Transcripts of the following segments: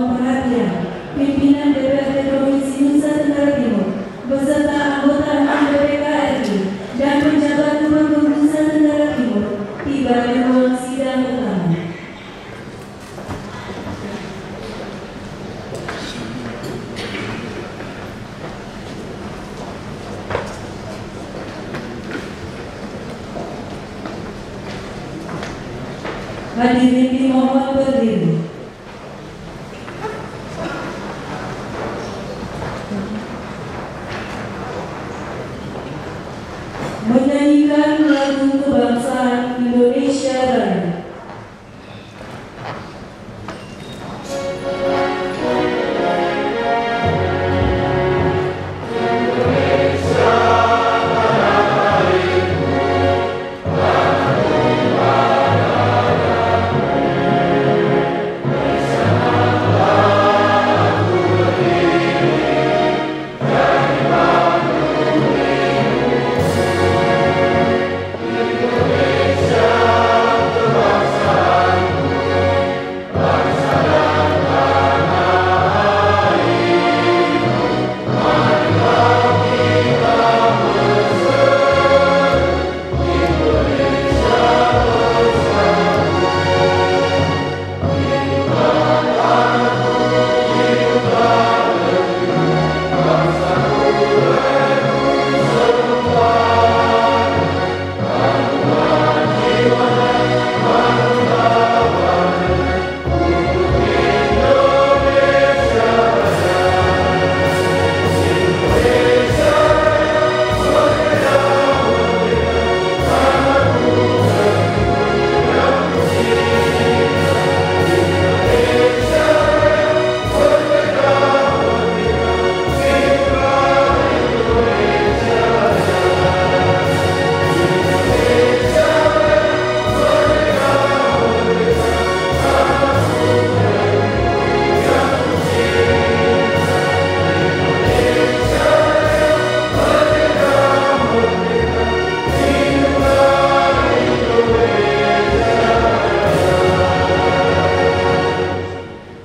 mohon perhatian pimpinan DPRD Provinsi Nusa Tenggara Timur beserta anggota DPRD RI dan pejabat Gubernur Nusa Tenggara Timur tiba di ruang sidang utama. Hadirin dimohon berdiri. Menyanyikan lagu kebangsaan Indonesia Raya.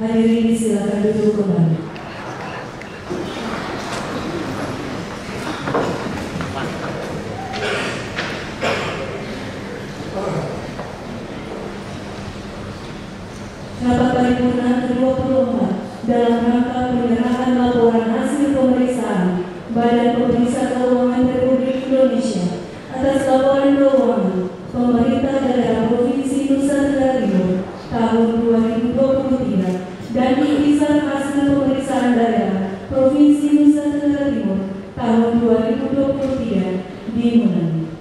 Hadirin silakan duduk kembali. Rapat paripurna ke-24 dalam rangka penyerahan laporan hasil pemeriksaan Badan Pemeriksa Keuangan Republik Indonesia atas laporan keuangan pemerintah daerah Provinsi Nusa Tenggara Timur tahun 2023 dan ikhtisar hasil pemeriksaan daerah Provinsi Nusa Tenggara Timur tahun 2023 dimulai.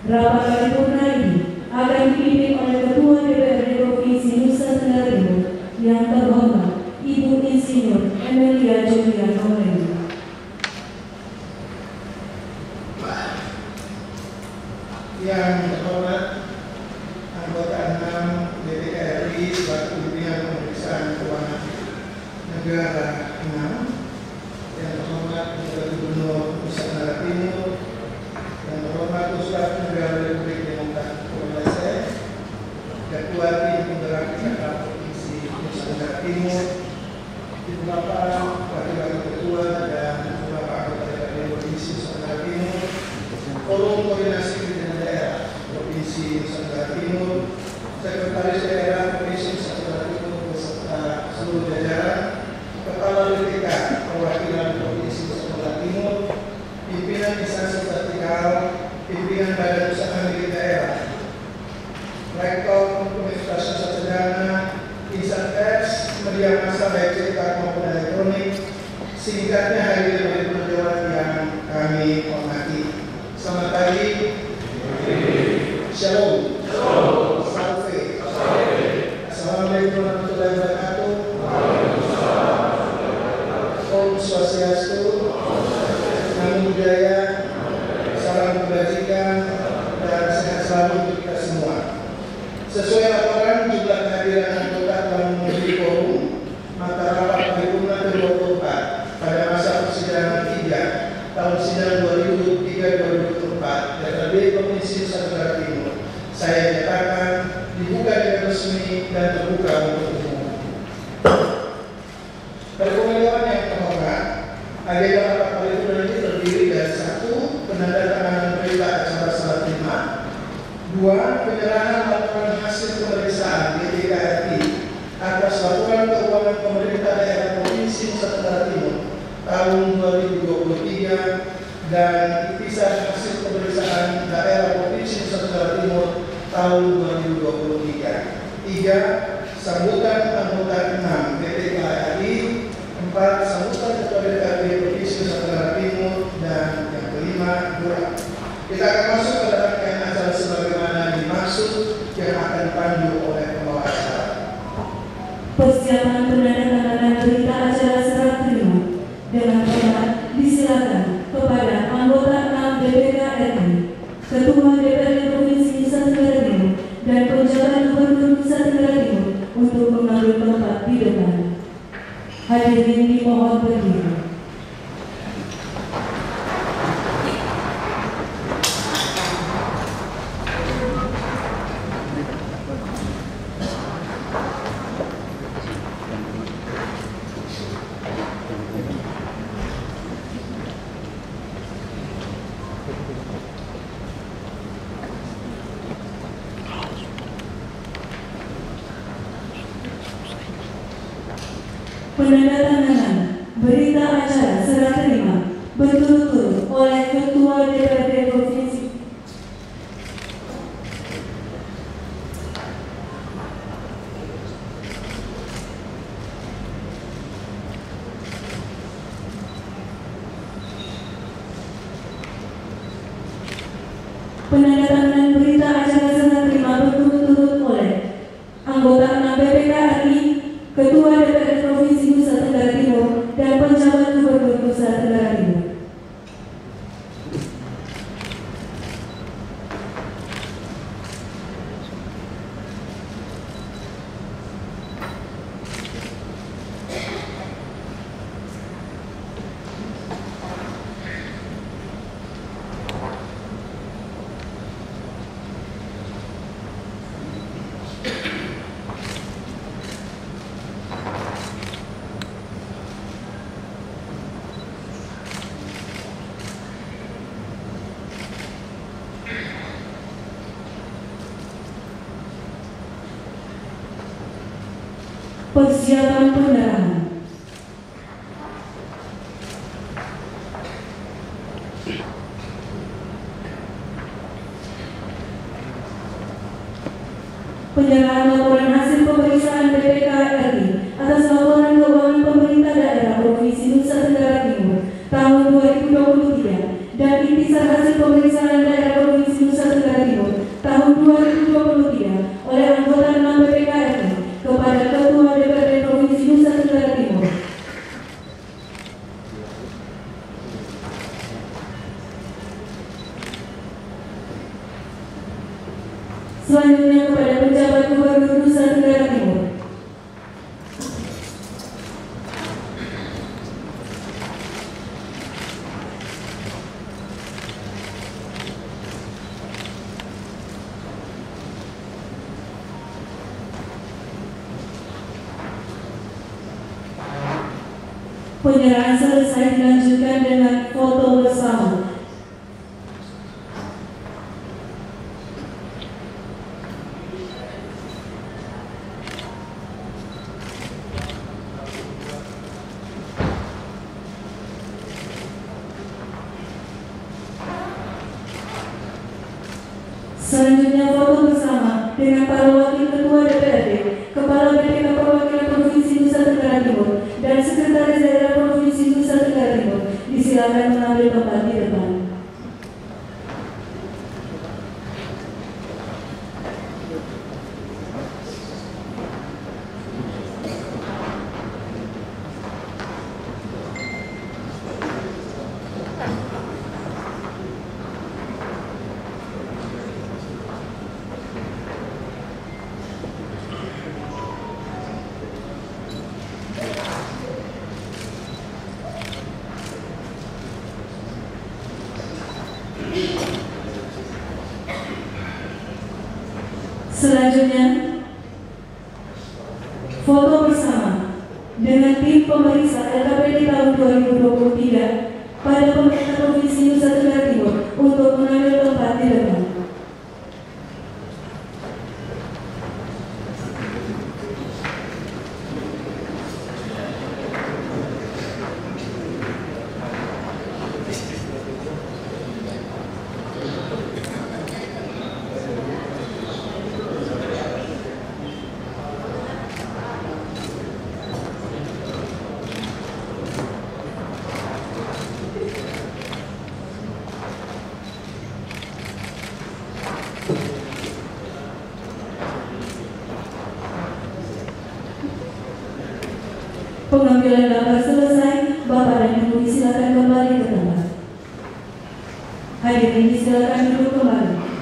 Rapat paripurna ini akan dipimpin oleh Ketua DPRD Provinsi Nusa Tenggara Timur yang terhormat Ibu Insinyur Emilia Julian Noreni. Yang terhormat anggota 6 DPR RI selaku pimpinan pemeriksaan keuangan negara 6, yang terhormat Gubernur Nusa Tenggara Timur, yang terhormat Ustaz Negara Republik Demokratik Indonesia, Ketua Tim Penggerak Zakat Provinsi Nusa Tenggara Timur, beberapa wakil ketua dan beberapa anggota DPRD Provinsi Nusa Tenggara Timur, Forum Koordinasi Pimpinan Daerah Provinsi Nusa Tenggara Timur, Sekretaris Daerah Provinsi Nusa Tenggara Timur beserta seluruh jajaran, Kepala BPK Perwakilan Provinsi Nusa Tenggara Timur, pimpinan instansi vertikal, pimpinan Badan Usaha Milik Daerah, Rektor Universitas Nusa Tenggara, insan pers, media massa baik cetak maupun elektronik, singkatnya hadirin dari perjuangan yang kami hormati. Selamat pagi. Shalom. Salve. Assalamualaikum warahmatullahi wabarakatuh. Om Swastiastu. Namo Buddhaya. Salam kebajikan dan sehat selalu untuk kita semua. Sesuai laporan, jumlah kehadiran anggota telah memenuhi quorum, maka rapat paripurna ke-24 pada masa persidangan 3 tahun sidang 2003-2024 DPRD Provinsi Nusa Tenggara Timur saya nyatakan dibuka dengan resmi dan terbuka untuk umum. 2023 dan itisan hasil pemeriksaan daerah Provinsi Nusa Tenggara Timur tahun 2023. 3. Sambutan anggota 6 DPK RI. 4. Sambutan Ketua DPRD Provinsi Nusa Tenggara Timur. Dan yang kelima, doa. Kita akan masuk pada rangkaian acara sebagaimana dimaksud yang akan dipandu oleh pembawa acara. Persiapan penandatanganan berita acara serah terima. Dengan hormat disilakan kepada anggota 6 DPK RI, Ketua DPRD Provinsi Nusa Tenggara Timur dan penjabat Gubernur Nusa Tenggara Timur untuk mengambil tempat di depan. Hadirin dimohon berdiri. Penandatanganan berita acara serah terima berturut-turut oleh Ketua DPRD Provinsi penandatanganan berita acara serah terima berturut-turut oleh anggota 6 DPK RI, Ketua DPRD Provinsi Nusa Tenggara Timur dan penjabat Gubernur Nusa Tenggara Timur. Persiapan pendarahan. Penyerahan laporan hasil pemeriksaan BPK RI atas laporan keuangan pemerintah daerah Provinsi Nusa Tenggara Timur tahun 2023 dan intisar hasil pemeriksaan daerah Provinsi Nusa Tenggara Timur tahun 2023 oleh anggota 6 BPK RI kepada Ketua DPRD Provinsi Nusa Tenggara Timur. Selanjutnya kepada penjabat Gubernur Nusa Tenggara Timur. Penyerahan selesai dilanjutkan dengan foto bersama. Selanjutnya foto bersama dengan para wakil Ketua DPRD, Kepala BPK Perwakilan Provinsi Nusa Tenggara Timur, dan Sekretaris Daerah Provinsi Nusa Tenggara Timur. Disilakan mengambil tempat di depan. Selanjutnya, foto bersama dengan tim pemeriksa LKPD tahun 2023 pada pemerintah Provinsi Nusa Tenggara Timur untuk mengambil tempat di depan. Pengambilan gambar selesai, Bapak dan Ibu silakan kembali ke tempat. Hadirin silakan duduk kembali.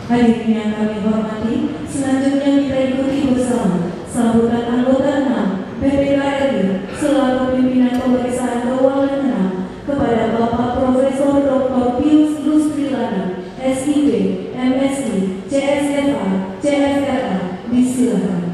Hadirin yang kami hormati, selanjutnya kita ikuti bersama sambutan anggota 6 PPKRI selaku pimpinan pemeriksaan keuangan 6 kepada Bapak Profesor Dr. Pius Lustrilana, SIP, MSI, CSFA, CFRA. Disilakan.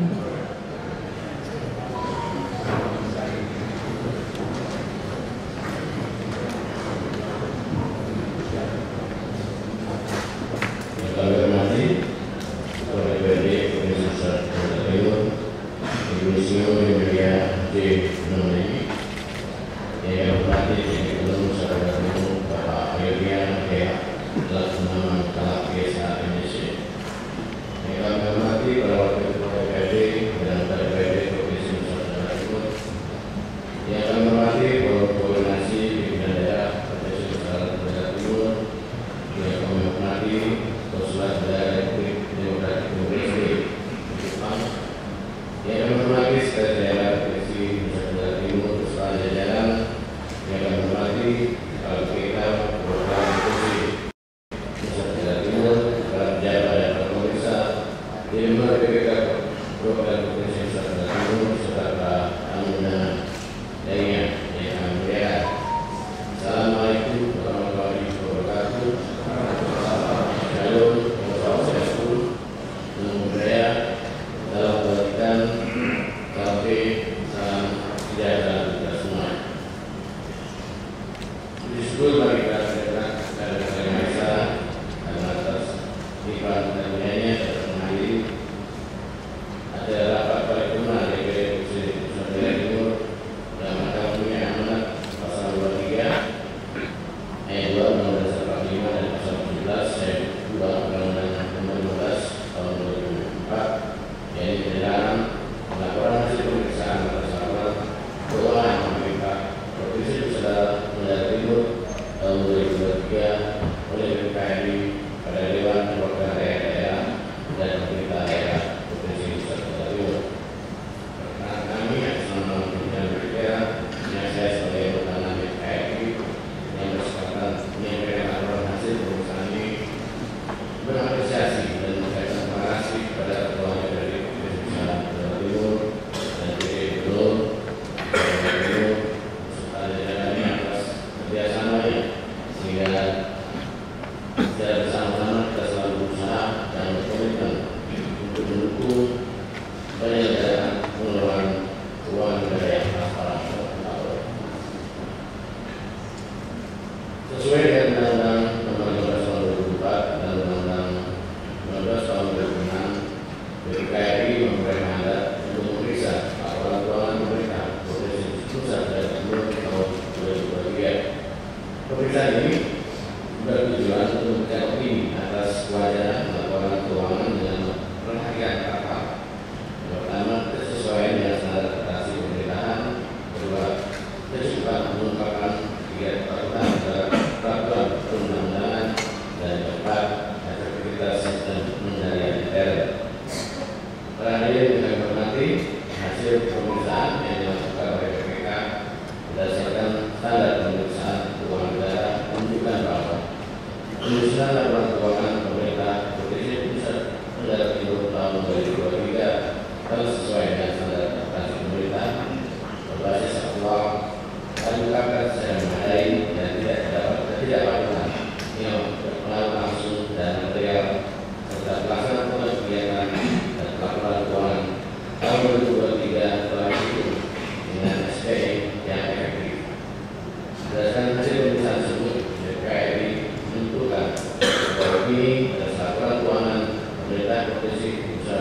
Provinsi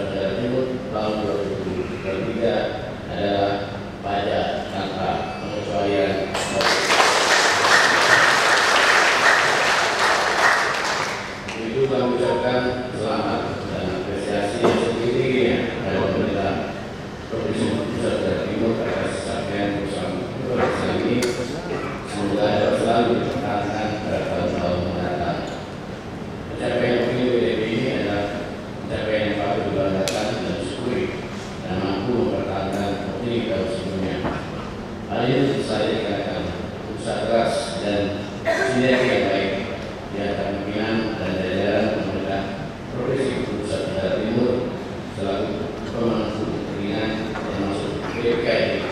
tahun 2023 adalah pajak tanpa Hal ini tentu saja dikarenakan usaha keras dan sinergi yang baik di antara pimpinan dan jajaran pemerintah Provinsi Nusa Tenggara Timur selaku pemangku kepentingan yang masuk PPKI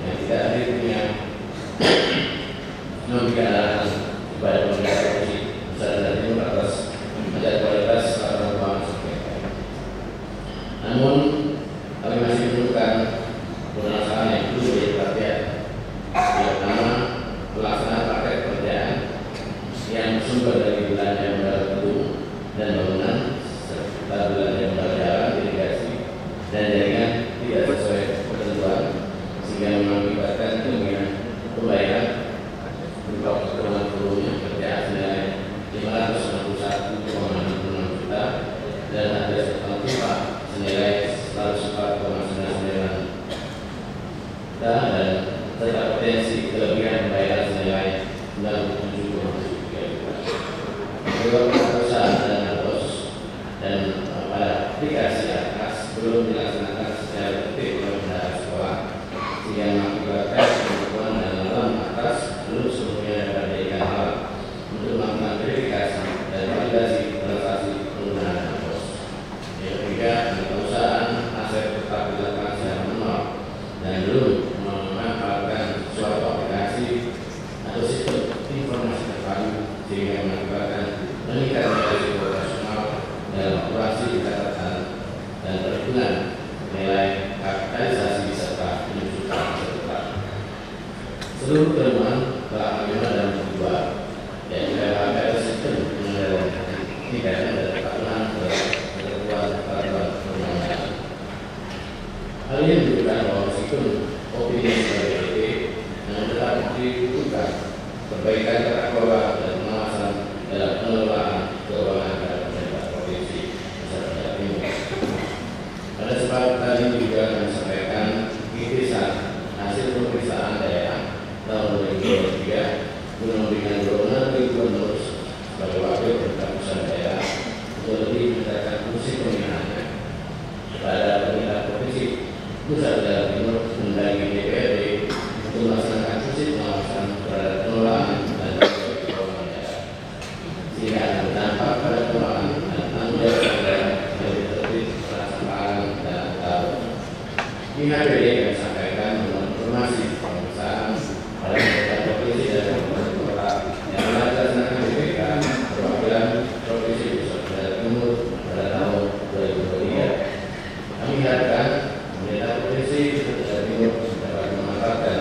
yang tidak hadirnya memberikan arahan kepada pemerintah Provinsi Nusa Tenggara Timur atas menjaga kualitas laporan keuangan PPKI. Namun kami masih menemukan permasalahan yang perlu menjadi perhatian, yang pertama pelaksanaan praktek pekerjaan yang bersumber dari belanja modal gedung dan bangunan serta belanja modal jalan, irigasi dan jaringan tidak sesuai ketentuan sehingga mengakibatkan kemungkinan pembayaran berupa keperluan perlunya kerjaan senilai 561,66 juta dan ada setengah pipa senilai 104,99 juta dan serta potensi kelebihan pembayaran senilai 97,73 juta. Kedua perusahaan dan bos dan pada aplikasi atas belum dilaksanakan secara tertib oleh bendahara sekolah sehingga mengakibatkan perempuan dan alam atas belum seluruhnya dapat dijadikan alat untuk melakukan verifikasi dan validasi transaksi penggunaan bos. Yang ketiga, perusahaan aset tetap dilakukan secara manual dan belum memanfaatkan suatu aplikasi atau sistem informasi terpadu sehingga mengakibatkan meningkatnya risiko operasional dalam operasi catatan dan perhitungan nilai kapitalisasi serta penyusutan serta seluruh kelemahan telah lima dan kedua yang tidak ada sistem pengendalian tidak ada kepatuhan ketentuan peraturan perundang-undangan. Hal ini menunjukkan bahwa meskipun opini sebagai yang tetap dibutuhkan perbaikan tata kelola dan pengawasan dalam pengelolaan keuangan pada pemerintah provinsi Nusa Tenggara Timur. Pada sebab tadi juga kami sampaikan irisan hasil pemeriksaan daerah tahun 2023 guna memberikan dorongan bagi gubernur sebagai wakil pemerintah pusat daerah untuk lebih meningkatkan fungsi pembinaannya kepada pemerintah provinsi Nusa Tenggara Timur mendagri DPRD untuk melaksanakan fungsi pengawasan terhadap pengelolaan dan keuangan daerah sehingga akan berdampak pada pengelolaan dan tanggung jawab daerah yang tertib, transparan dan tahu. Di HPD kami sampaikan informasi pemeriksaan pada pemerintah provinsi dan kabupaten kota yang melaksanakan BPK perwakilan provinsi Nusa Tenggara Timur pada tahun 2023. Kami harapkan pemerintah provinsi Nusa Tenggara Timur dapat memanfaatkan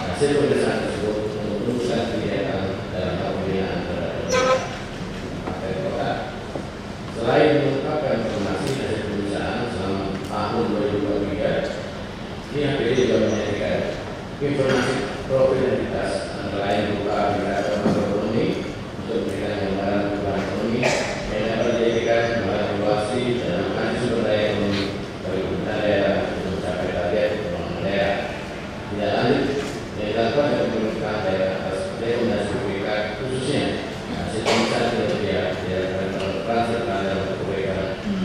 hasil pemeriksaan tersebut untuk meneruskan kegiatan dalam pembinaan terhadap kabupaten kota. Selain mengungkapkan informasi hasil pemeriksaan selama tahun 2023, HPD juga menyajikan informasi probabilitas antara lain berupa indikator makroekonomi untuk memberikan gambaran perubahan ekonomi yang dapat dijadikan sebagai evaluasi dalam mengkaji sumber daya ekonomi bagi pemerintah daerah untuk mencapai target pembangunan daerah. Tidak lanjut yang dilakukan oleh pemerintah daerah atas rekomendasi BPK khususnya hasil pemeriksaan kinerja dilakukan berperan serta dalam perbaikan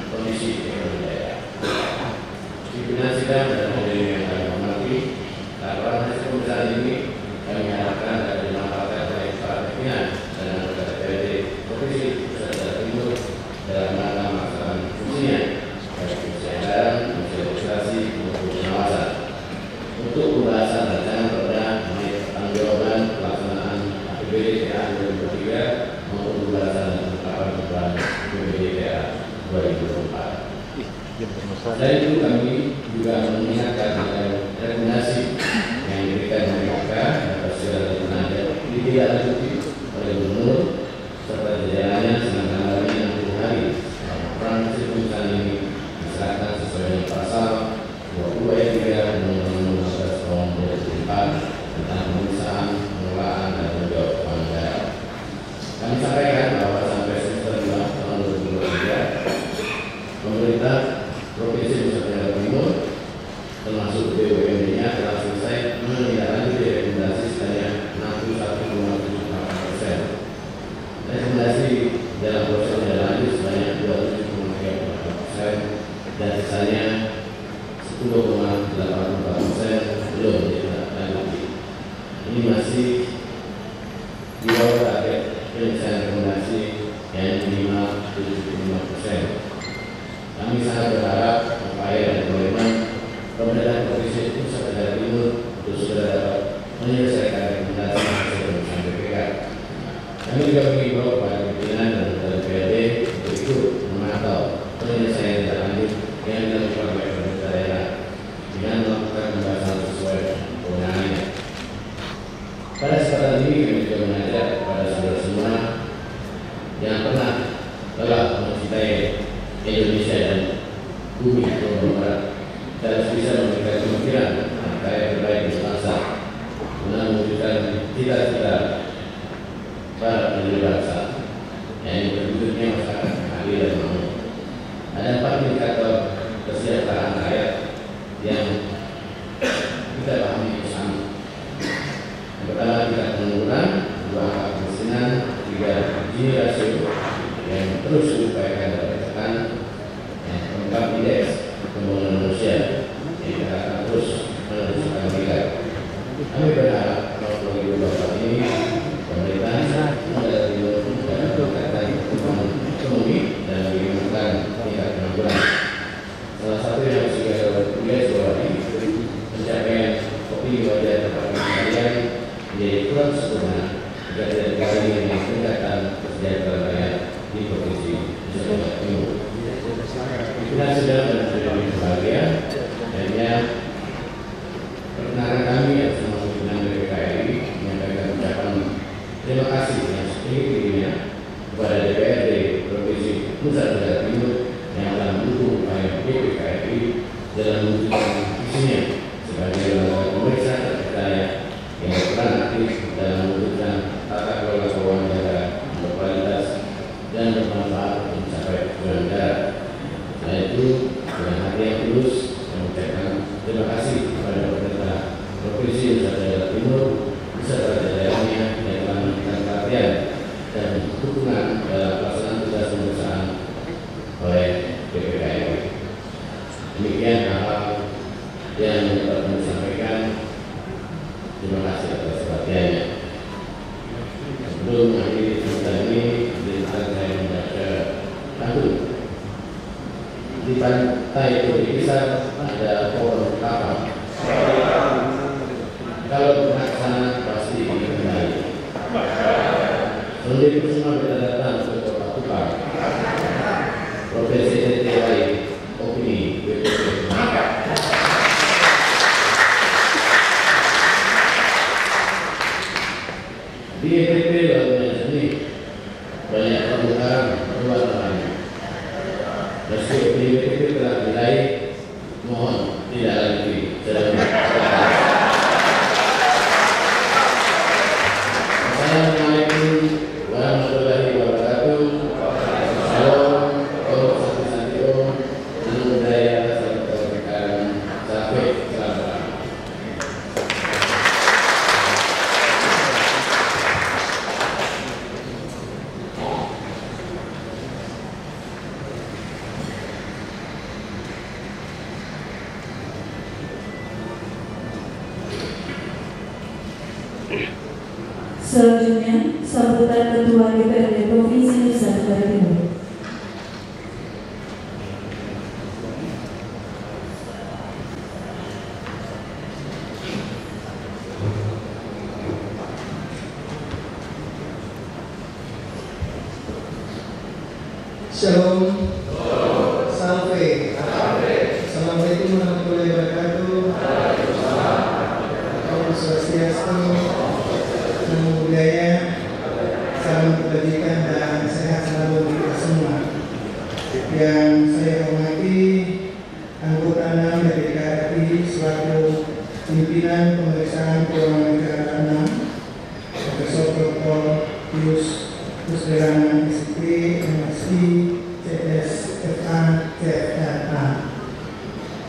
kondisi ekonomi daerah. Pimpinan sidang dan hadirin yang kami hormati, laporan hasil pemeriksaan ini kami harapkan dapat dimanfaatkan oleh para pimpinan dan anggota DPRD Provinsi Nusa Tenggara Timur dalam rangka melaksanakan fungsinya baik fungsi anggaran, fungsi legislasi maupun pengawasan. Untuk pembahasan rancangan perda mengenai pertanggungjawaban pelaksanaan APBD THR 2023 maupun pembahasan dan penetapan beban APBD THR 2024. Selain itu kami juga mengingatkan rekomendasi yang diberikan oleh BPK atas segala tenaga ditindaklanjuti oleh gubernur serta jajarannya selama tanggal 60 hari. Laporan hasil pemeriksaan ini diserahkan sesuai dengan pasal 20 ayat 3 Undang-Undang 15 tahun 2004 tentang pemeriksaan, pengelolaan dan tanggung jawab keuangan daerah. Kami sampaikan bahwa sampai semester 2 tahun 2023 pemerintah Provinsi Nusa Tenggara Timur termasuk BUMD-nya telah selesai menindaklanjuti rekomendasi sebanyak 61,78%. Rekomendasi dalam proses lanjut sebanyak 27,34% dan sisanya 10,84% belum ditindaklanjuti. ini masih di bawah target penyelesaian rekomendasi yang minimal 75%. Kami sangat berharap upaya dan komitmen pemerintah Provinsi Nusa Tenggara Timur untuk segera dapat menyelesaikan rekomendasi hasil pemeriksaan BPK. Kami juga mengimbau kepada pimpinan dan anggota DPRD untuk ikut memantau penyelesaian lanjut yang dilakukan oleh pemerintah daerah dengan melakukan pembahasan sesuai kewenangannya. Pada kesempatan ini kami juga mengajak kepada saudara semua yang telah mencintai Indonesia dan bumi Pulau Barat harus bisa memberikan pemikiran terkait terbaik untuk bangsa, guna mewujudkan cita-cita para pendiri bangsa yang terwujudnya masyarakat adil dan makmur. Ada 4 indikator kesejahteraan rakyat yang kita pahami bersama. Yang pertama, tingkat pengangguran, 2 angka kemiskinan, 3 Gini rasio yang terus diupayakan dapat ditekan, yang keempat indeks pembangunan manusia yang kita akan terus meneruskan meningkat. Kami berharap kalau Ibu Bapak ini pemerintah meningkatkan pertumbuhan ekonomi dan menurunkan tingkat pengangguran. Salah satu yang sudah diwaspadai pencapaian opini wajah tempat kalian menjadi kurang sempurna jika tidak dikali dengan peningkatan kesejahteraan rakyat di Provinsi Nusa Tenggara Timur. Kita sudah berbahagia dan perkenalkan kami yang semua pimpinan BPKRI menyampaikan ucapan terima kasih yang setinggi-tingginya kepada DPRD Provinsi Nusa Tenggara Timur yang telah mendukung upaya BPKRI dalam mewujudkan visinya sebagai lembaga pemeriksa terpercaya yang berperan aktif dalam mewujudkan tata kelola keuangan negara berkualitas dan bermanfaat untuk mencapai tujuan negara. Selain itu, dengan hati yang tulus, mengucapkan terima kasih kepada pemerintah Provinsi Nusa Tenggara Timur beserta jajarannya yang telah memberikan perhatian dan dukungan dalam pelaksanaan tugas pemeriksaan oleh BPKRI. Demikian hal yang dapat kami sampaikan. Terima kasih atas perhatiannya. Sebelum mengakhiri cerita ini, izinkan saya membaca pantun. Di pantai Turikisar ada pohon kapal. Kalau pernah ke sana pasti ingin kembali. Sebelum itu semua kita datang ke Kota Kupang, Provinsi NTT, opini BPK. Di EPP lalunya seni banyak permukaan perwarnaan. Meski opini BPK telah dinilai, mohon tidak lagi Assalamualaikum warahmatullahi wabarakatuh. Salam, Om Santi-Santi Om, Namo Buddhaya, Salam Kebajikan, sampai selamat. Selanjutnya, sambutan Ketua DPRD Provinsi Nusa Tenggara Timur. Shalom. Sampai. Assalamualaikum warahmatullahi wabarakatuh. Om Swastiastu. Namo Buddhaya. Salam kebajikan dan sehat selalu untuk kita semua. Yang saya hormati anggota 6 BPKRI selaku pimpinan pemeriksaan keuangan negara 6, Profesor Dr. Pius Kusderana SIP, MSI, CSFA, CFA.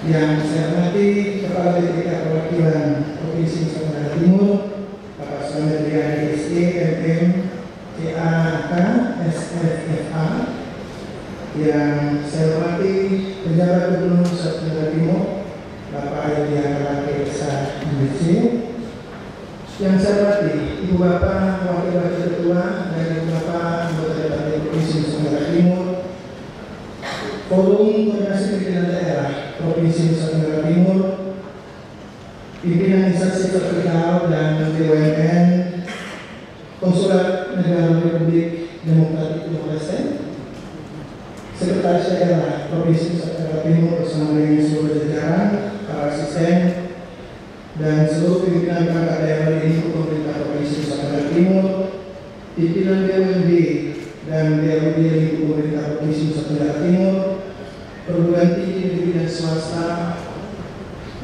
Yang saya hormati Kepala BPK Perwakilan Provinsi Nusa Tenggara Timur, Bapak Slamet Riyadi SE, MM, CAK, SFA. Yang saya hormati Penjabat Gubernur Nusa Tenggara Timur, Bapak Ayodhya Kalake SH, MBC, Yang saya hormati Ibu Bapak Wakil Ketua dan Ibu Bapak anggota DPRD Provinsi Nusa Tenggara Timur, Forum Koordinasi Pimpinan Daerah Provinsi Nusa Tenggara Timur, pimpinan instansi vertikal dan BUMN, Konsulat Negara Republik Demokratik Timor Leste, Sekretaris Daerah Provinsi Nusa Tenggara Timur bersama dengan seluruh jajaran, para asisten, dan seluruh pimpinan perangkat daerah di pemerintah Provinsi Nusa Tenggara Timur, pimpinan BUMD dan BUMD di pemerintah Provinsi Nusa Tenggara Timur, perguruan tinggi negeri dan swasta,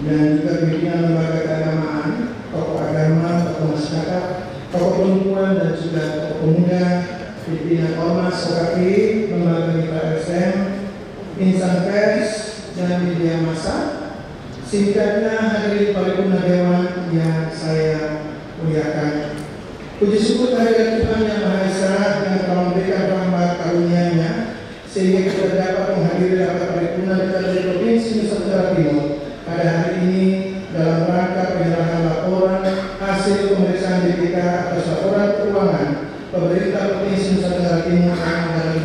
dan juga pimpinan lembaga keagamaan, tokoh agama, tokoh masyarakat, tokoh perempuan dan juga tokoh pemuda, pimpinan Ormas, OKP, lembaga mitra LSM, insan pers dan media massa. Singkatnya, hadirin paripurna dewan yang saya muliakan. Puji syukur kehadirat Tuhan Yang Maha Esa yang telah memberikan rahmat karunia-Nya sehingga kita dapat menghadiri rapat paripurna DPRD Provinsi Nusa Tenggara Timur pada hari ini dalam rangka penyerahan laporan hasil pemeriksaan BPK atas laporan keuangan pemerintah Provinsi Nusa Tenggara Timur tahun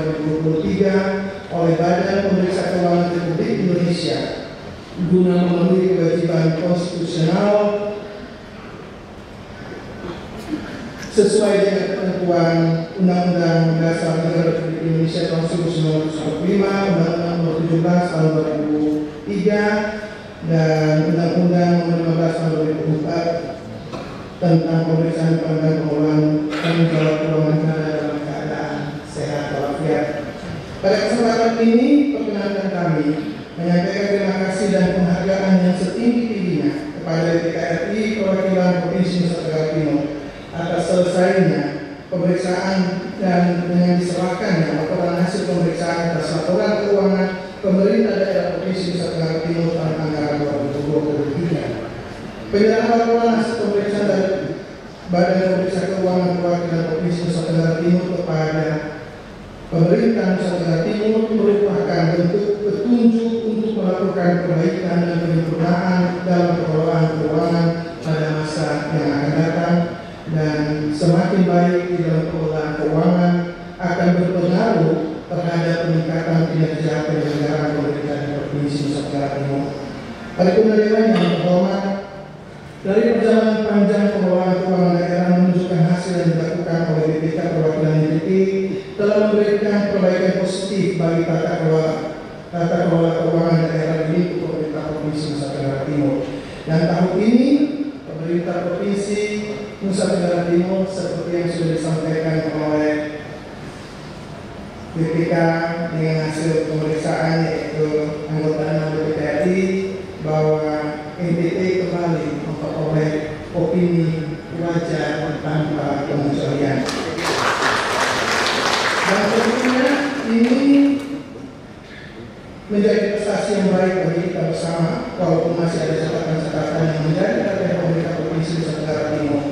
2023 oleh Badan Pemeriksa Keuangan Republik Indonesia guna memenuhi kewajiban konstitusional sesuai dengan ketentuan Undang-Undang Dasar Negara Republik Indonesia tahun 1945, Undang-Undang Nomor 17 tahun 2003, dan Undang-Undang Nomor 15 tahun 2004 tentang pemeriksaan dan pengelolaan tanggung jawab keuangan negara dalam keadaan sehat walafiat. Pada kesempatan ini, perkenankan kami menyampaikan terima kasih dan penghargaan yang setinggi-tingginya kepada DPK RI Perwakilan Provinsi Nusa Tenggara Timur atas selesainya pemeriksaan dan dengan diserahkannya laporan hasil pemeriksaan atas laporan keuangan pemerintah daerah Provinsi Nusa Tenggara Timur tahun anggaran 2023. Penyerahan laporan hasil pemeriksaan dari Badan Pemeriksa Keuangan Perwakilan Provinsi Nusa Tenggara Timur kepada pemerintah Nusa Tenggara Timur merupakan bentuk petunjuk untuk melakukan perbaikan dan penyempurnaan dalam pengelolaan keuangan pada masa yang akan datang, dan semakin baik di dalam pengelolaan keuangan akan berpengaruh terhadap peningkatan kinerja penyelenggaraan pemerintah di Provinsi Nusa Tenggara Timur. Paripurna Dewan yang terhormat, dari perjalanan panjang pengelolaan keuangan daerah menunjukkan hasil yang dilakukan oleh BPK Perwakilan NTT telah memberikan perbaikan positif bagi tata kelola keuangan daerah di pemerintah Provinsi Nusa Tenggara Timur. Dan tahun ini pemerintah Provinsi Nusa Tenggara Timur seperti yang sudah disampaikan oleh BPK dengan hasil pemeriksaan yaitu anggota BPK RI bahwa NTT kembali memperoleh opini wajar tanpa pengecualian. Dan tentunya ini menjadi prestasi yang baik bagi kita bersama, walaupun masih ada catatan-catatan yang menjadi perhatian pemerintah Provinsi Nusa Tenggara Timur.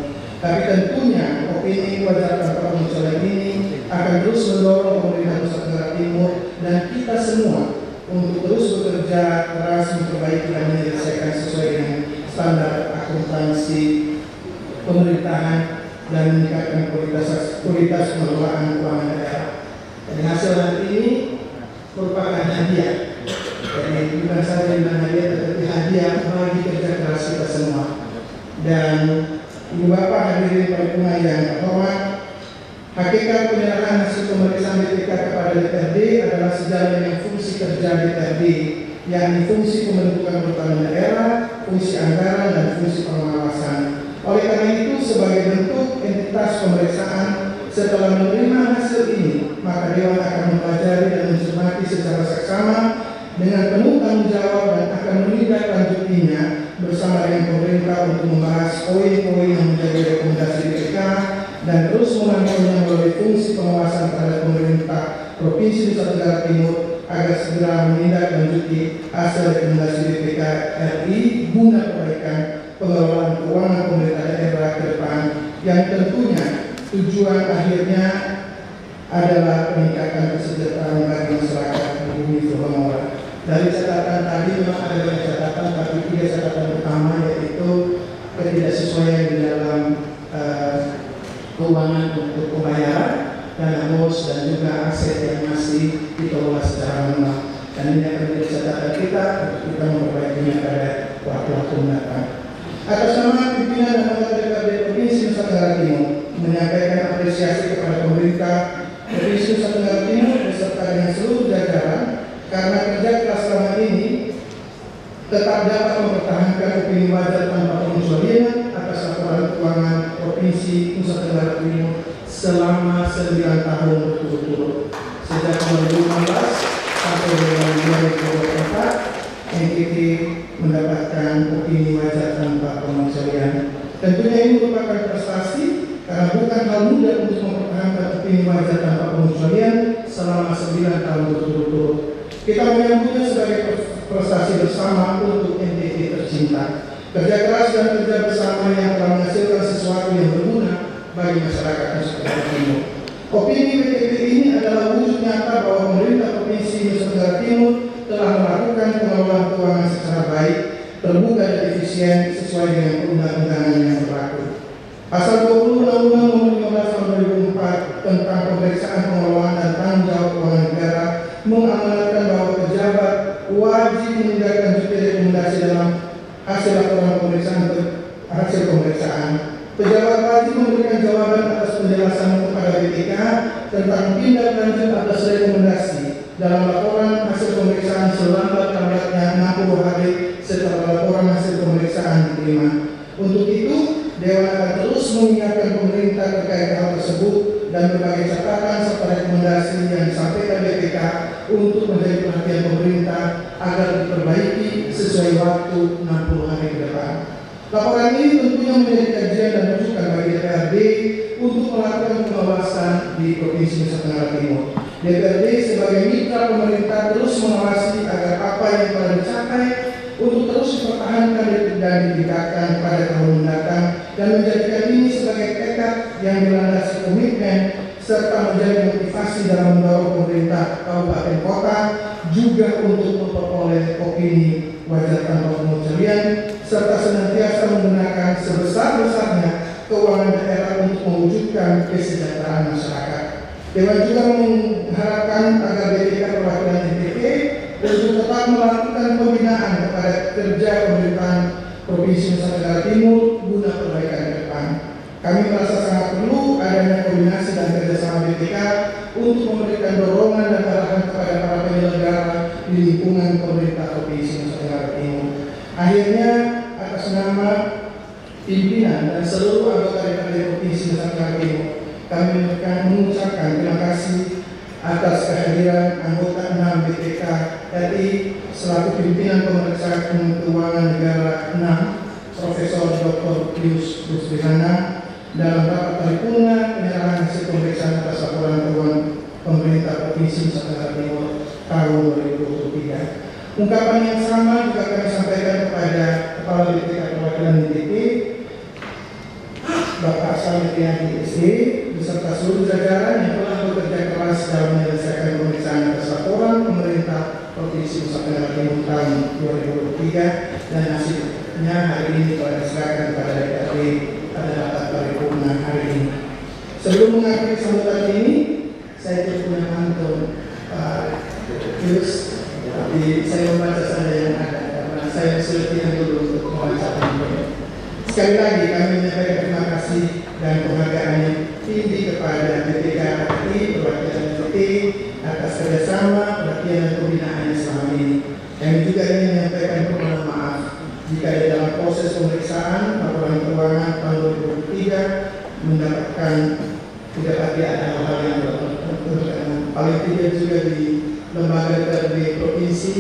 Tapi tentunya opini wajar tanpa pengecualian ini akan terus mendorong pemerintah Nusa Tenggara Timur dan kita semua untuk terus bekerja keras memperbaiki dan menyelesaikan sesuai dengan standar akuntansi pemerintahan dan meningkatkan kualitas pengelolaan keuangan daerah. Jadi hasil nanti ini merupakan hadiah. Jadi bukan saja bilang hadiah, tetapi hadiah bagi kerja keras kita semua. Dan Ibu Bapak hadirin paripurna yang terhormat, hakikat penyerahan hasil pemeriksaan BPK kepada DPRD adalah sejalan dengan fungsi kerja DPRD, yakni fungsi pembentukan pertahanan daerah, fungsi anggaran, dan fungsi pengawasan. Oleh karena itu, sebagai bentuk entitas pemeriksaan, setelah menerima hasil ini, maka Dewan akan mempelajari dan mencermati secara seksama dengan penuh tanggung jawab dan akan menindaklanjutinya bersama dengan pemerintah untuk membahas poin-poin yang menjadi rekomendasi BPK dan terus memantaunya melalui fungsi pengawasan terhadap pemerintah Provinsi Nusa Tenggara Timur agar segera menindaklanjuti hasil rekomendasi BPK RI guna perbaikan pengelolaan keuangan pemerintah daerah ke depan yang tentunya tujuan akhirnya adalah peningkatan kesejahteraan bagi masyarakat di bumi Filmora. Dari catatan tadi memang ada banyak catatan, tapi 3 catatan utama yaitu ketidaksesuaian di dalam keuangan untuk pembayaran dana bos dan juga aset yang masih dikelola secara manual. Dan ini akan menjadi catatan kita untuk kita memperbaikinya pada waktu-waktu mendatang. Atas nama pimpinan dan anggota DPRD Provinsi Nusa Tenggara Timur menyampaikan apresiasi kepada pemerintah Provinsi Nusa Tenggara Timur beserta dengan seluruh jajaran karena kerja keras selama ini tetap dapat mempertahankan opini wajar tanpa pengecualian atas laporan keuangan Provinsi Nusa Tenggara Timur selama 9 tahun berturut-turut sejak 2015 sampai 2024 NTT mendapatkan opini wajar tanpa pengecualian. Tentunya ini merupakan prestasi karena bukan hal mudah untuk mempertahankan opini wajar tanpa pengecualian selama 9 tahun berturut-turut. Kita menyambutnya sebagai prestasi bersama untuk NTT tercinta. Kerja keras dan kerja bersama yang telah menghasilkan sesuatu yang berguna bagi masyarakat Nusa Tenggara Timur. Opini PTP ini adalah wujud nyata bahwa pemerintah Provinsi Nusa Tenggara Timur telah melakukan pengelolaan keuangan secara baik, terbuka dan efisien sesuai dengan perundang-undangan yang berlaku. Pasal 20 Undang-Undang Nomor 15 Tahun 2004 tentang pemeriksaan pengelolaan dan tanggung jawab keuangan negara mengamanatkan bahwa pejabat wajib menindaklanjuti rekomendasi dalam hasil laporan pemeriksaan. Pejabat wajib memberikan jawaban atas penjelasan kepada BPK tentang tindak lanjut atas rekomendasi dalam laporan hasil pemeriksaan selambat-lambatnya 60 hari setelah laporan hasil pemeriksaan diterima. Untuk itu, Dewan akan terus mengingatkan pemerintah terkait hal tersebut dan berbagai catatan serta rekomendasi yang disampaikan BPK untuk menjadi perhatian pemerintah agar diperbaiki sesuai waktu 60 hari ke depan. Laporan ini tentunya menjadi kajian dan masukan bagi DPRD untuk melakukan pengawasan di Provinsi Nusa Tenggara Timur. DPRD sebagai mitra pemerintah terus mengawasi agar apa yang telah dicapai untuk terus dipertahankan dan ditingkatkan pada tahun mendatang dan menjadikan ini sebagai tekad yang dilandasi komitmen serta menjadi motivasi dalam mendorong pemerintah kabupaten kota juga untuk memperoleh opini wajar tanpa pengecualian serta senantiasa menggunakan sebesar-besarnya keuangan daerah untuk mewujudkan kesejahteraan masyarakat. Dewan juga mengharapkan agar BPK perwakilan NTT untuk tetap melakukan pembinaan kepada kerja pemerintahan Provinsi Nusa Tenggara Timur guna perbaikan ke depan. Kami merasa sangat perlu adanya koordinasi dan kerjasama BPK untuk memberikan dorongan dan arahan kepada para penyelenggara di lingkungan pemerintah Provinsi Nusa Tenggara Timur. Akhirnya, atas nama pimpinan dan seluruh anggota DPRD Provinsi Nusa Tenggara Timur, kami mengucapkan terima kasih atas kehadiran anggota 6 BPK RI selaku pimpinan pemeriksaan keuangan negara 6, Profesor Dr. Pius Busbihana dalam rapat paripurna penyerahan hasil pemeriksaan atas laporan keuangan pemerintah Provinsi Nusa Tenggara Timur tahun 2023. Ungkapan yang sama juga kami sampaikan kepada Kepala BPK Perwakilan NTT, Bapak Salim Riyadi SD, beserta seluruh jajaran yang telah bekerja keras dalam menyelesaikan pemeriksaan atas laporan pemerintah Provinsi Nusa Tenggara Timur tahun 2023 dan hasilnya hari ini telah diserahkan kepada DPRD pada rapat paripurna hari ini. Sebelum mengakhiri sambutan ini, saya punya pantun Pius, tapi saya membaca saja yang ada karena saya selesai dulu untuk membaca pantun. Sekali lagi kami menyampaikan terima kasih dan penghargaan yang tinggi kepada BPK RI perwakilan NTT atas kerjasama, perhatian dan pembinaannya selama ini. Kami juga ingin menyampaikan permohonan maaf jika di dalam proses pemeriksaan laporan keuangan tahun 2023 mendapatkan tidak lagi ada hal yang paling tidak juga di lembaga DPRD provinsi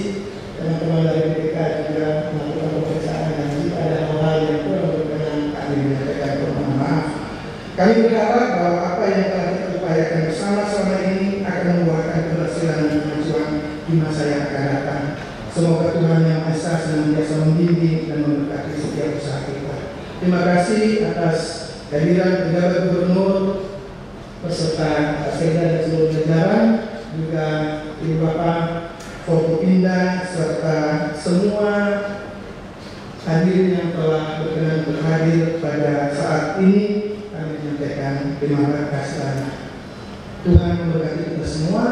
teman-teman dari BPK juga melakukan pemeriksaan dan jika ada hal-hal yang kurang berkenan kami menyampaikan permohonan maaf. Kami berharap bahwa apa yang telah kita upayakan bersama selama ini akan membuahkan keberhasilan dan kemajuan di masa yang akan datang. Semoga Tuhan Yang Maha Esa senantiasa membimbing dan memberkati setiap usaha kita. Terima kasih atas kehadiran pejabat gubernur beserta Pak Sekda dan seluruh jajaran, juga Ibu Bapak Forkopimda serta semua hadirin yang telah berkenan berhadir pada saat ini. Kami praktekkan di mana kasih Tuhan memberkati kita semua.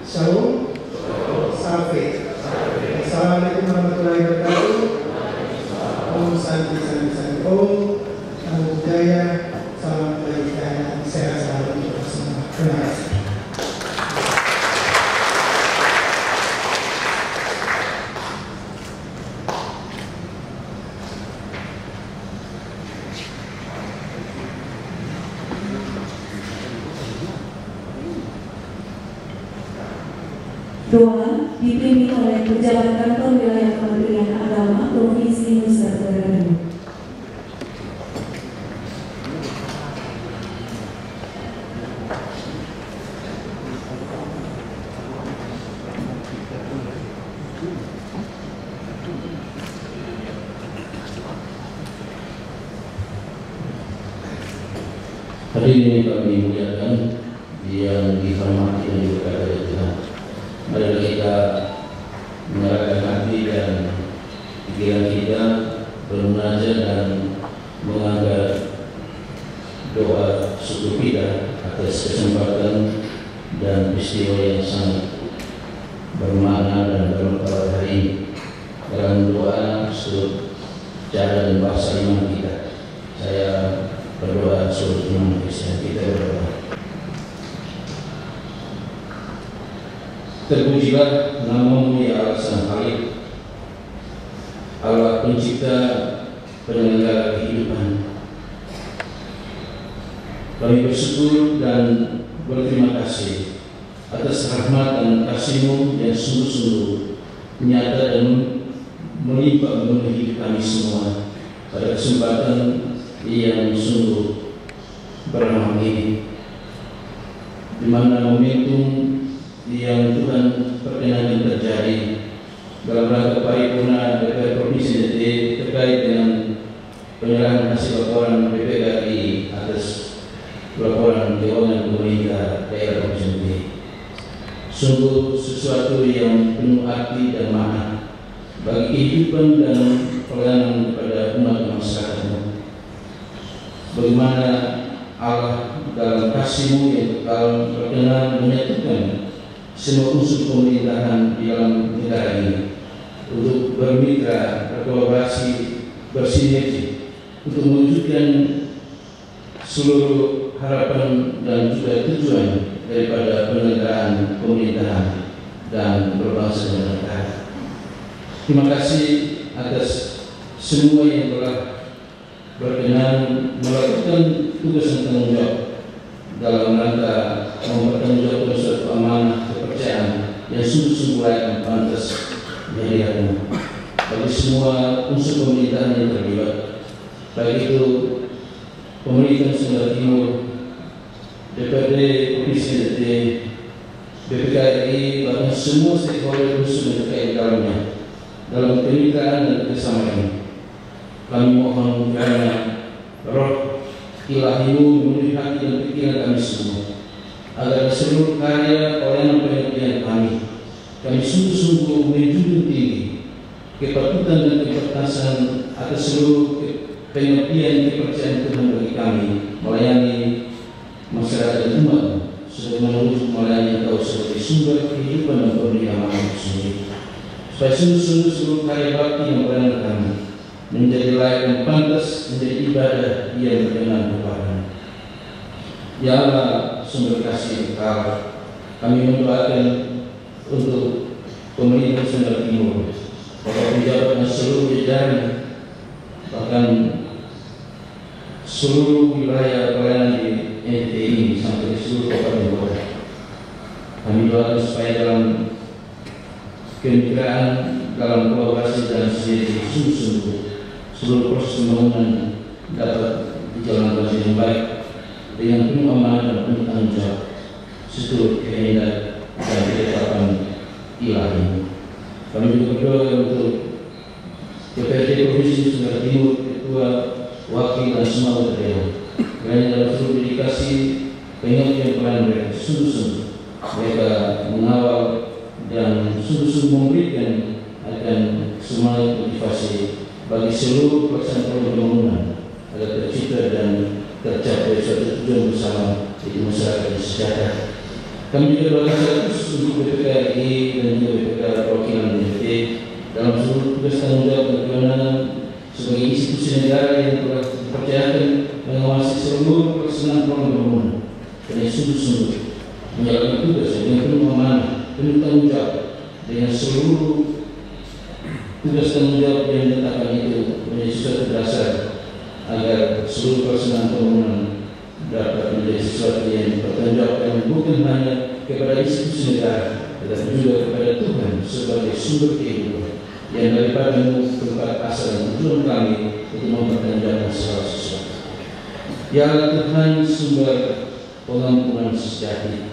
Shalom. Salve. Assalamualaikum warahmatullahi wabarakatuh. Om Santi Santi Santi Om. Namo Buddhaya. Salam kebajikan. Sehat selalu untuk semua. Terima kasih. Doa dipimpin oleh pejabat kantor wilayah Kementerian Agama Provinsi Nusa Tenggara Timur. Hadirin yang kami muliakan, yang dihormati dan diberkati Tuhan. Mari kita mengarahkan hati dan pikiran kita bermunajat dan mengangkat doa syukur kita atas kesempatan dan peristiwa yang sangat bermakna dan bermanfaat hari ini. Dalam doa secara dan bahasa iman kita, saya berdoa seluruh iman Kristen kita berdoa. Terpujilah namamu ya Allah Sang Khalik, Allah pencipta penyelenggara kehidupan. Kami bersyukur dan berterima kasih atas rahmat dan kasih-Mu yang sungguh-sungguh nyata dan melimpah memenuhi hidup kami semua pada kesempatan yang sungguh bernama ini, di mana momentum yang Tuhan perkenankan terjadi dalam rangka paripurna DPR Provinsi NTT terkait dengan penyerahan hasil laporan BPKI atas laporan keuangan pemerintah daerah Provinsi NTT. Sungguh sesuatu yang penuh arti dan makna bagi kehidupan dan pelayanan kepada umat masyarakat. Bagaimana Allah dalam kasih-Mu yang kekal berkenan menyatukan semua unsur pemerintahan di dalam negara ini untuk bermitra, berkolaborasi, bersinergi untuk mewujudkan seluruh harapan dan juga tujuan daripada penyelenggaraan pemerintahan dan berbangsa dan bernegara. Terima kasih atas semua yang telah berkenan melakukan tugas dan tanggung jawab dalam rangka mempertanggungjawabkan suatu amanah kepercayaan yang sungguh-sungguh layak dan pantas dihadiahkan bagi semua unsur pemerintahan yang terlibat, baik itu pemerintah Nusa Tenggara Timur, DPRD Provinsi NTT, BPKI, bahkan semua stakeholder unsur yang terkait dalamnya dalam kemitraan dan kerjasama ini. Kami mohon karena roh Ilahi-Mu memenuhi hati dan pikiran kami semua, agar seluruh karya pelayanan pengertian kami sungguh-sungguh menjunjung tinggi kepatutan dan keperkasaan atas seluruh pengertian kepercayaan Tuhan bagi kami melayani masyarakat dan umat, sebagaimana melayani Engkau sebagai sumber kehidupan dan pemberian amanah sendiri, supaya sungguh-sungguh seluruh karya bakti yang pelayanan kami menjadi layak dan pantas menjadi ibadah yang berkenan kepada-Mu. Ya Allah, sumber kasih kekal, kami mendoakan untuk pemerintah Nusa Tenggara Timur, para pejabat dan seluruh jajaran, bahkan seluruh wilayah pelayanan di NTT ini sampai seluruh kabupaten kota. Kami doakan supaya dalam kemitraan, dalam kolaborasi dan sinergi sungguh-sungguh seluruh proses pembangunan dapat dijalankan dengan baik dengan penuh amanah dan penuh tanggung jawab seturut kehendak dan ketetapan Ilahi. Kami juga berdoa untuk DPRD Provinsi Nusa Tenggara Timur, Ketua, Wakil dan semua anggota dewan, kiranya dalam seluruh dedikasi pengabdian pelayanan mereka sungguh-sungguh mereka mengawal dan sungguh-sungguh memberikan akan semangat motivasi bagi seluruh pelaksanaan pembangunan agar tercipta dan tercapai suatu tujuan bersama di masyarakat yang sejahtera. Kami juga doakan secara khusus untuk BPKRI dan juga BPK perwakilan DPD dalam seluruh tugas tanggung jawab bagaimana sebagai institusi negara yang telah dipercayakan mengawasi seluruh pelaksanaan program pembangunan dan sungguh-sungguh menjalankan tugas dengan penuh amanah, penuh tanggung jawab dengan seluruh tugas tanggung jawab yang diletakkan itu menjadi suatu dasar agar seluruh pelaksanaan pembangunan dapat menjadi sesuatu yang dipertanggungjawabkan bukan hanya kepada institusi negara, tetapi juga kepada Tuhan sebagai sumber kehidupan yang daripada tempat asal dan tujuan kami untuk mempertanggungjawabkan segala sesuatu. Ya Tuhan sumber pengampunan sejati,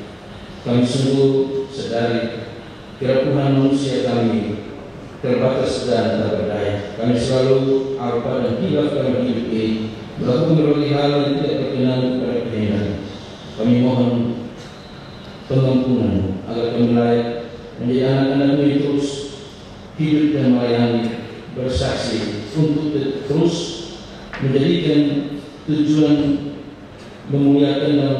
kami sungguh sadari kerapuhan manusia kami terbatas dan tak berdaya. Kami selalu alpa dan hilaf dalam hidup ini, melakukan berbagai hal yang tidak berkenan kepada kehendak. Kami mohon pengampunan agar kami layak menjadi anak-anak-Mu yang terus hidup dan melayani, bersaksi untuk terus menjadikan tujuan memuliakan dan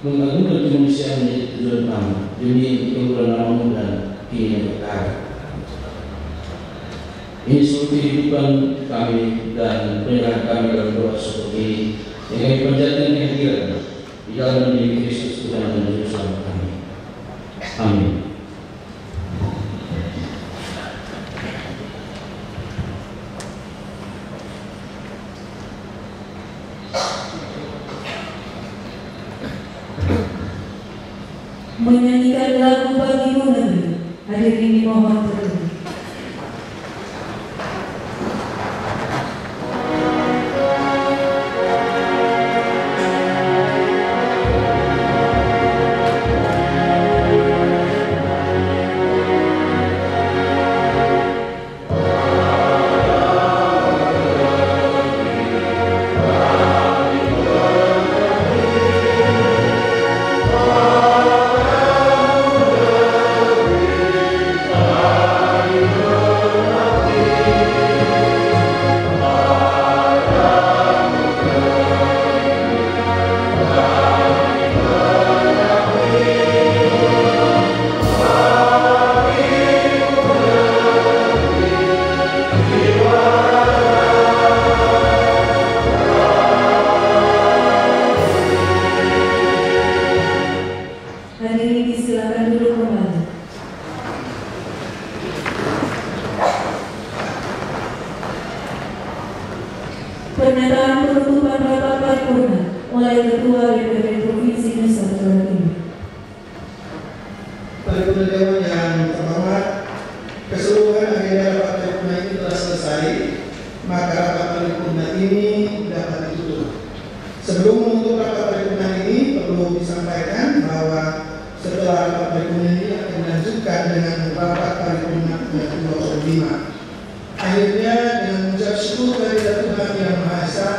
mengagungkan kemanusiaan menjadi tujuan utama demi kemuliaan nama-Mu dan keinginan perkara. Ini seluruh kehidupan kami dan penyerahan kami dalam doa seperti ini yang kami panjatkan kehadiran di dalam diri Kristus Tuhan dan Juru Selamat kami. Amin. Menyanyikan lagu Bagimu Negeri, hadirin dimohon berdiri. Pernyataan penutupan rapat paripurna oleh Ketua DPD Provinsi Nusa Tenggara Timur. Paripurna Dewan yang terhormat, keseluruhan agenda rapat paripurna ini telah selesai, maka rapat paripurna ini dapat ditutup. Sebelum menutup rapat paripurna ini, perlu disampaikan bahwa setelah rapat paripurna ini akan dilanjutkan dengan rapat paripurna ke-25. Akhirnya dengan mengucap syukur kehadirat Tuhan Yang Maha Esa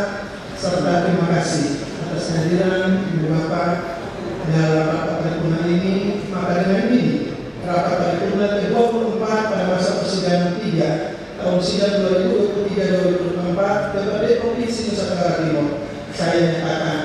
serta terima kasih atas kehadiran Ibu Bapak dalam rapat paripurna ini, maka dengan ini rapat paripurna ke-24 pada masa persidangan 3 tahun sidang 2023-2024 DPD Provinsi Nusa Tenggara Timur saya nyatakan